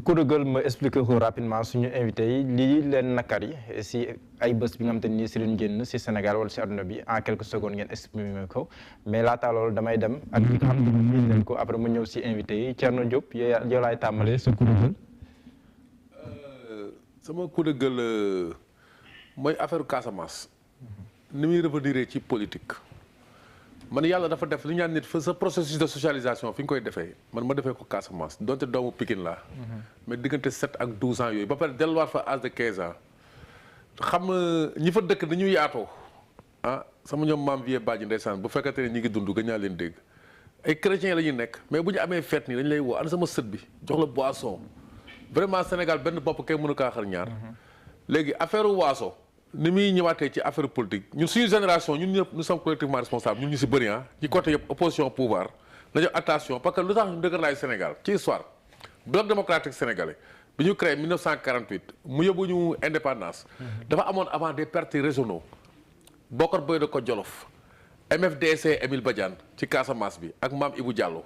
coup de gueule ma expliqué ko rapidement suñu invité yi lii leen nakar yi si ay bés bi nga xamante ni si leen génn si Sénégal wala si àdduna bi en quelques secondes ngeen exprimer ko mais laata loolu damay dem ak ñi nga xam ne leen ko après ma ñëw si invité yi Thierno Diop yow laay tàmbalee sa coup de gueule. sama coup de gueule mooy affaire Casamance. ni muy revenir ci politique. man yàlla dafa def li ñu naan nit fa sa processus de socialisation fi nga koy defee man ma defee ko Casamance donte doomu Pikine laa. mais diggante 7 ak 12 ans yooyu ba pare delluwaat fa âge de 15 ans. xam ñi fa dëkk dañuy yaatoo ah sama ñoom maam Vieux Badji ndeysaan bu fekkente ne ñi ngi dund gën ñaa leen dégg ay chrétiens la ñuy nekk mais bu ñu amee fête nii dañu lay woo ana sama sët bi jox la boisson vraiment Sénégal benn bopp kay mënu kaa xar ñaar. léegi affaire waaso. ni muy ñëwaatee ci affaire politique ñun suñu génération ñun ñëpp nous sommes collectivement responsables ñun ñu si bëri ci côté yëpp opposition pouvoir nañu attention parce que lu tax ñu dëgër laay Sénégal ci histoire bloc démocratique sénégalais bi ñu créé 1948 mu yóbbu ñu indépendance. dafa amoon avant des partis régionaux Bokar Boy de ko Jolof MFDC Émile Badiane ci Casamance bi ak Mame Ibou Diallo.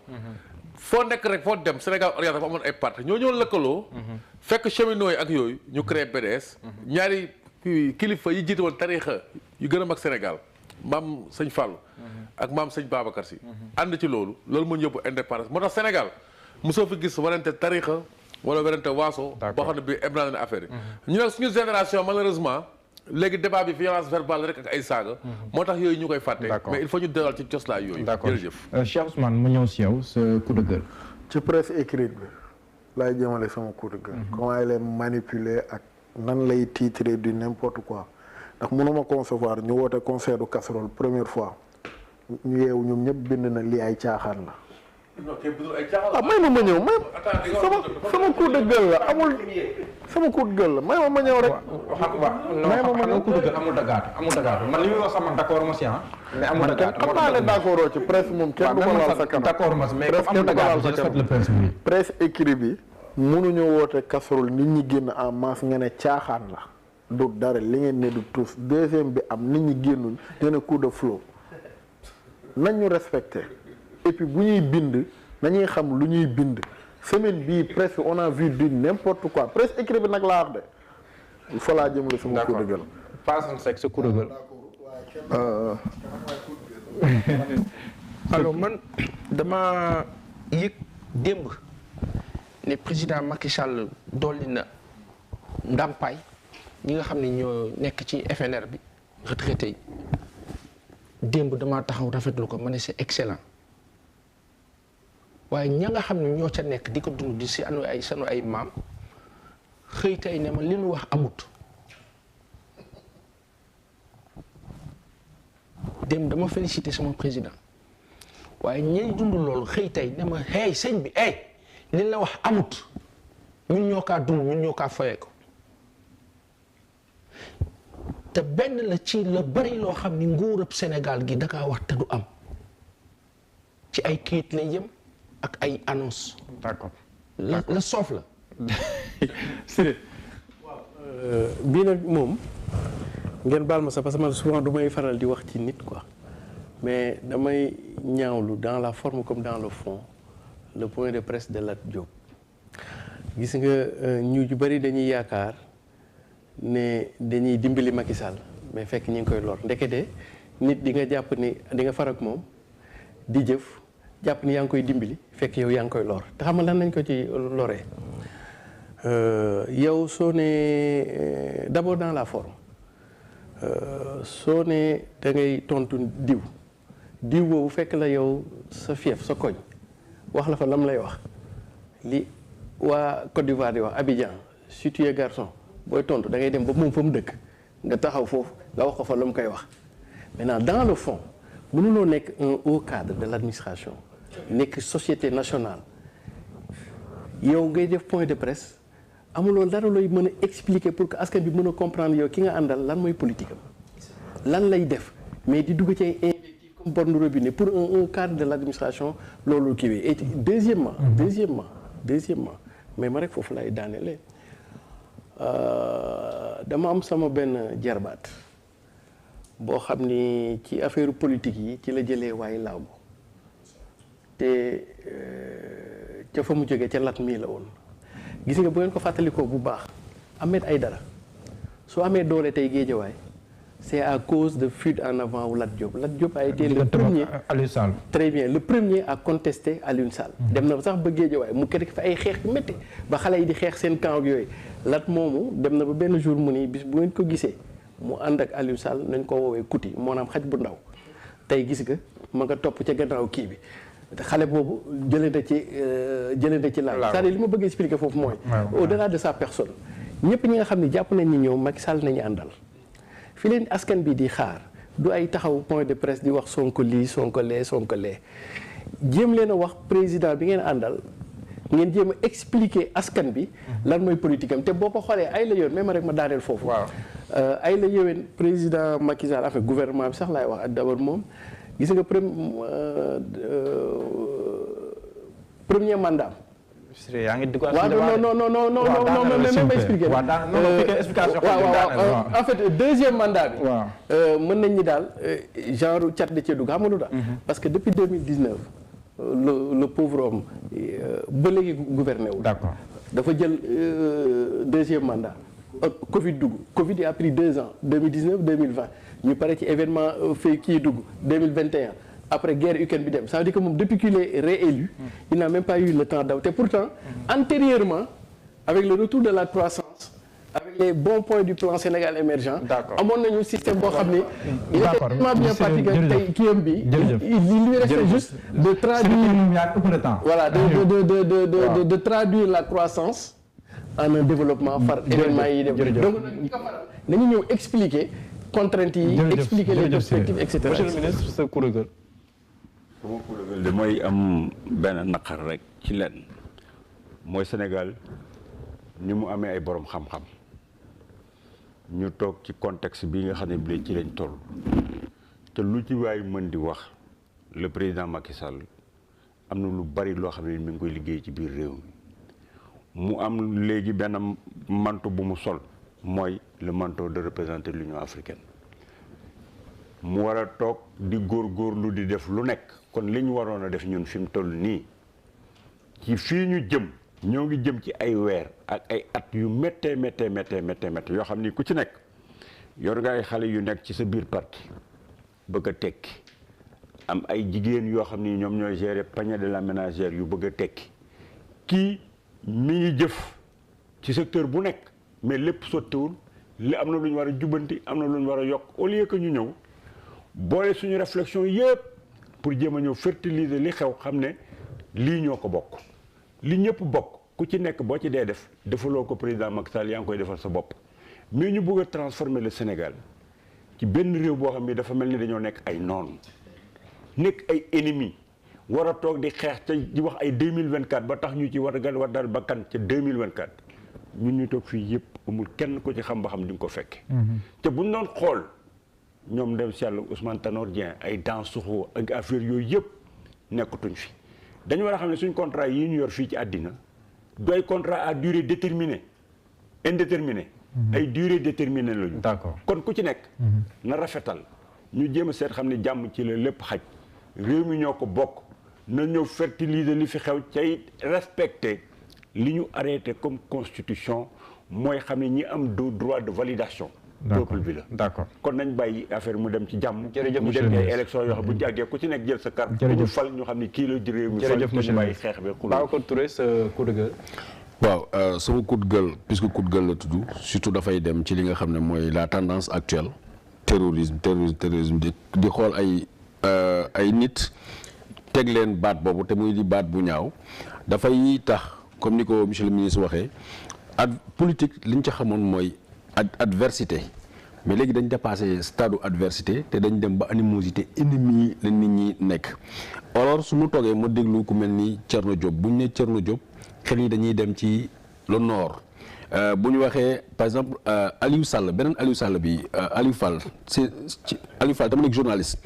foo nekk rek foo dem Sénégal orienté dafa amoon ay partis ñoo lëkkaloo. fekk cheminots yi ak yooyu ñu créé BDS. ñaari kilifa yi jiite woon tariixa yu gën a mag Sénégal maam sëñ Fallou ak maam sëñ Babacar Si ànd ci loolu moo ñu yóbbu indépendance moo tax Sénégal mosoo fi gis warante tariixa wala warante waaso boo xam ne bi ébranlé na affaire yi ñu nag suñu génération malheureusement léegi débat bi violence verbale rek ak ay saaga moo tax yooyu ñu koy fàtte mais il faut ñu delal ci coslaay yooyu jërëjëf Cheikh Ousmane mu ñëw si yow sa coup de gueule ci presse écrite bi laay jëmale sama coup de gueule comment elle est manipulée ak nan lay titrer du n'importe quoi ndax mënuma concevoir ñu woote concert du casserole première fois ñu yeewu ñoom ñëpp bind na lii ay caaxaan la. may ma ñëw sama coup de gueule la amul sama coup de gueule la may ma ñëw rek. may ma ñëw coup de gueule amul dagaatu man li muy wax sama d'accord ma si mais amul dagaatu xam naa ne d'accord ci presse moom kenn du ma laal sa kanam d'accord ma mais amul dagaatu je respecte le principe. presse écrit bi. mënuñu woote casserole nit ñi génn en masse nga ne caaxaan la du dara li ngeen ne du tous deuxième bi am nit ñi génnuñ nga ne coup de flow nañ ñu respecté et puis bu ñuy bind nañuy xam lu ñuy bind semaine bii presque on a vu du n'importe quoi presse écrit bi nag laa wax de il faut laa jëmale sama coup de gueule. Passane Seck sa coup de gueule. alors man dama yëg démb. ne président Macky Sall dolli na ndàmpaay ñi nga xam ne ñoo nekk ci FNR bi retraité yi démb damaa taxaw rafetlu ko ma ne c'est excellent waaye ña nga xam ne ñoo ca nekk di ko dund di si anu ay sanu ay maam xëy tey ne ma li nu wax amut démb dama félicité sama président waaye ñay dund loolu xëy tey ne ma hey sëñ bi hey li la wax amut ñun ñoo kaa dund ñun ñoo kaa foyee ko te benn la ci la bari loo xam ni nguurab Sénégal gi dakaa wax te du am ci ay kayit lay jëm ak ay annonce d'accord la soof la waaw bii nag moom ngeen baal ma sax parce que man souvent du may faral di wax ci nit quoi mais damay ñaawlu dans la forme comme dans le fond le point de presse de Lat Diop gis nga ñu bari dañuy yaakaar ne dañuy dimbali Macky Sall mais fekk ñi ngi koy lor ndekete nit di nga jàpp ni di nga far ak moom di jëf jàpp ni yaa ngi koy dimbali fekk yow yaa ngi koy lor te xam nga lan nañ ko ci loree yow soo ne d'abord dans la forme soo ne da ngay tontu diw boobu fekk la yow sa fief sa koñ wax la fa lam lay wax li waa Côte d'Ivoire di wax Abidjan si tu es garçon booy tontu da ngay dem ba moom fa mu dëkk nga taxaw foofu nga wax ko fa la mu koy wax maintenant dans le fond mënuloo nekk un haut cadre de l'administration nekk société nationale yow ngay def point de presse amuloo dara looy mën a expliquer pour que askan bi mën a comprendre yow ki nga àndal lan mooy politique am lan lay def mais di dugg ci ay invectives comme borne robinet pour un cadre de l'administration loolu kii bi et deuxièmement mais ma rek foofu lay daanelee dama am sama benn jarbaat boo xam ni ci affaire politique yi ci la jëlee waaye laago te ca fa mu jógee ca lat mii la woon gis nga bu ngeen ko fàttalikoo bu baax Ahmed Aïdara soo amee doole tey Guédiawaye c'est à cause de fuite en avant wu Lat Diop. Lat Diop a été le premier Aliou Sall. très bien le premier à contester Aliou Sall. dem na sax ba Guédiawaye mu kër fa ay xeex yu métti ba xale yi di xeex seen camp yooyu Lat moomu dem na ba benn jour mu ni bis bu ngeen ko gisee mu ànd ak Aliou Sall nañ ko woowee kuti maanaam xaj bu ndaw tey gis nga ma nga topp ca gannaaw kii bi xale boobu jëlee na ci laaj. c'est-à-dire li ma bëgg expliquer foofu mooy. au-delà de sa personne ñëpp ñi nga xam ne jàpp nañ ni ñëw Macky Sall nañu àndal. fi leen askan bi di xaar du ay taxaw point de presse di wax Sonko lii Sonko lee jéem leen a wax président bi ngeen àndal ngeen jéem a expliquer askan bi lan mooy politique am te boo ko xoolee ay la yoon même rek ma daaneel foofu. ay la yoween président Macky Sall enfin gouvernement bi sax laay wax d'abord moom gis nga premier mandat. yaa ngi dugg non même expliqué en fait deuxième mandat bi mën nañ ni daal genre cat da cee dugg xam nga lu tax parce que depuis 2019 le pauvre homme ba léegi gouverné wu d'accord dafa jël deuxième mandat Covid dugg Covid a pris 2 ans 2019 2020 ñu pare ci événement fay kii dugg 2021 après guerre Ukraine bi dem ça veut dire que moom depuis qu'il est réélu il n'a même pas eu le temps d'aw te pourtant antérieurement avec le retour de la croissance avec les bons points du plan Sénégal émergent amoon nañu système boo xam ne il était tellement bien parti que tey kiyam bi il lui restait juste de traduire voilà de traduire la croissance en un développement par événement yi dem donc ñi ko faral nañu ñëw expliquer contraintes yi expliquer les perspectives et cetera. Monsieur le ministre sa kuréel sama kuréel de mooy am benn naqar rek ci lenn mooy Sénégal ni mu amee ay borom xam-xam ñu toog ci contexte bi nga xam ne bi ci lañ toll te lu ci waay mën di wax le président Macky Sall am na lu bari loo xam ne mi ngi koy liggéey ci biir réew mi mu am léegi benn manteau bu mu sol mooy le manteau de représenter l'Union africaine mu war a toog di góorgóorlu di def lu nekk kon li ñu waroon a def ñun fi mu toll nii ci fii ñu jëm ñoo ngi jëm ci ay weer ak ay at yu méttee yoo xam ni ku ci nekk yor nga ay xale yu nekk ci sa biir parti bëgg a tekki am ay jigéen yoo xam ni ñoom ñooy gérer panier de la ménagère yu bëgg a tekki kii mi ngi jëf ci secteur bu nekk mais lépp sottiwul li am na lu ñu war a jubbanti am na lu ñu war a yokk au lieu que ñu ñëw boole suñu réflexion yëpp pour jéem a ñëw fertiliser li xew xam ne lii ñoo ko bokk li ñëpp bokk ku ci nekk boo ci dee def defaloo ko président Macky Sall yaa ngi koy defal sa bopp mais ñu bëgg a transformer le Sénégal ci benn réew boo xam ne dafa mel ni dañoo nekk ay noon nekk ay ennemis war a toog di xeex te di wax ay 2024 ba tax ñu ci war dal bakkan ca 2024 ñun ñu toog fii yëpp amul kenn ko ci xam ba xam di nga ko fekke te buñ doon xool ñoom dem si yàlla Ousmane Tanor Dieng ay dans suxu ak affaire yooyu yëpp nekkatuñ fi dañu war a xam ne suñ contrat yi ñu yor fii ci àddina doy contrat à durée déterminée indéterminée ay durée déterminée lañu d'accord kon ku ci nekk na rafetal ñu jéem a seet xam ne jàmm ci la lépp xaj réew mi ñoo ko bokk na ñëw fertiliser li fi xew cay respecter li ñu arrêté comme constitution mooy xam ne ñi am droit de validation peuple bi la d'accord kon nañ bàyyi affaire mu dem ci jàmm jërëjëf mu dem ay élection yoo xam bu ñu àggee ku ci nekk jël sa carte ñu fal ñu xam ne kii la réew mi fal ñu bàyyi xeex bi Babacar Touré sa coup de gueule waaw sama coup de gueule puisque coup de gueule la tudd surtout dafay dem ci li nga xam ne mooy la tendance actuelle terrorisme di xool ay nit teg leen baat boobu te muy di baat bu ñaaw dafay tax comme ni ko monsieur le ministre waxee politique li ñu ci xamoon mooy adversité mais léegi dañ dépassé stade adversité te dañ dem ba animosité ennemi la nit ñi nekk alors su mu toogee ma déglu ku mel ni Thierno Diop bu ñu nee Thierno Diop xel yi dañuy dem ci le nord bu ñu waxee par exemple Aliou Sall beneen Aliou Sall bi Aliou Fall Aliou Fall dama nekk journaliste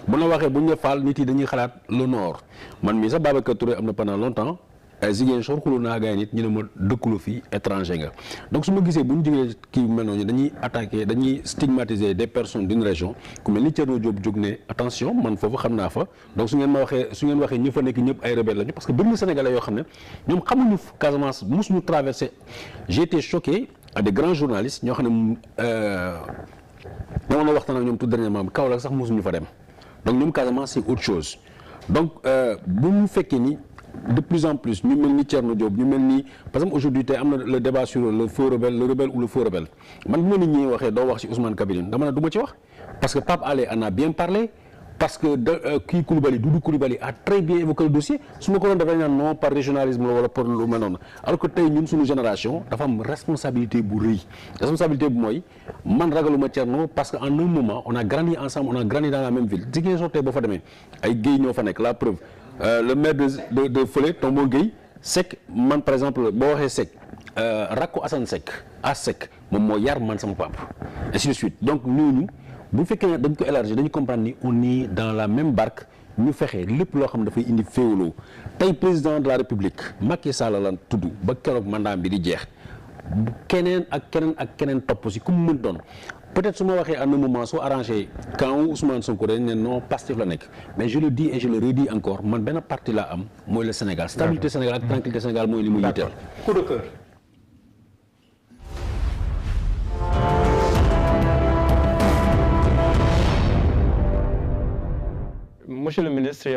bu la waxee bu ñu ne Fall nit yi dañuy xalaat le nord man mii sax Babacar Touré am na pendant longtemps Ziguinchor xuloo naa gars yi nit ñu ne ma dëkkuloo fii étranger nga donc su ma gisee bu ñu jógee kii mel noonu dañuy attaquer dañuy stigmatiser des personnes d'une région ku mel ni Thierno Diop jóg ne attention man foofu xam naa fa donc su ngeen waxee ñi fa nekk ñëpp ay rebelles lañu parce que bëri na Sénégalais yoo xam ne ñoom xamuñu Casamance mosuñu traversé. J'ai été choqué à des grands journalistes ñoo xam ne dama la waxtaan ak ñoom tout dernièrement Kaolack sax mosuñu fa dem donc ñoom Casamance c'est autre chose donc bu ñu fekkee ni. De plus en plus ñu mel ni Thierno Diop ñu mel ni par exemple aujourd'hui tey am na le débat sur le faux rebelle le rebelle ou le faux rebelle man bu ma nit ñi waxee doo wax ci Ousmane Kabiline dama ne du ma ci wax parce que Pape Alé en a bien parlé parce que kii Coulibaly Doudou Coulibaly a très bien évoqué le dossier su ma ko doon defee naan non par régionalisme la wala par lu mel noonu alors que tey ñun suñu génération dafa am responsabilité bu rëy responsabilité bu mooy man ragaluma Thierno parce que en un moment on a grandi ensemble on a grandi dans la même ville Ziguinchor tey boo fa demee ay Guèye ñoo fa nekk la preuve le maire de Fële Tombo Gueye Seck man par exemple boo waxee Seck rakku Assane Seck Seck moom moo yar man sama pap ainsi de suite donc ñooñu bu fekkee ne dañ ko élargir dañu comprendre ni on est dans la même barque ñu fexe lépp loo xam ne dafay indi féewaloo tey président de la République Macky Sall la tudd ba keroog mandat bi di jeex keneen ak keneen topp si ku mu mën doon peut-être su ma waxee à un moment soo arrangé quand Ousmane Sonko dañ ne non Pastef la nekk mais je le dis et je le redis encore man benn parti laa am mooy le Sénégal stabilité Sénégal ak tranquillité Sénégal mooy li mu yitteel. coup de cœur. Monsieur le ministre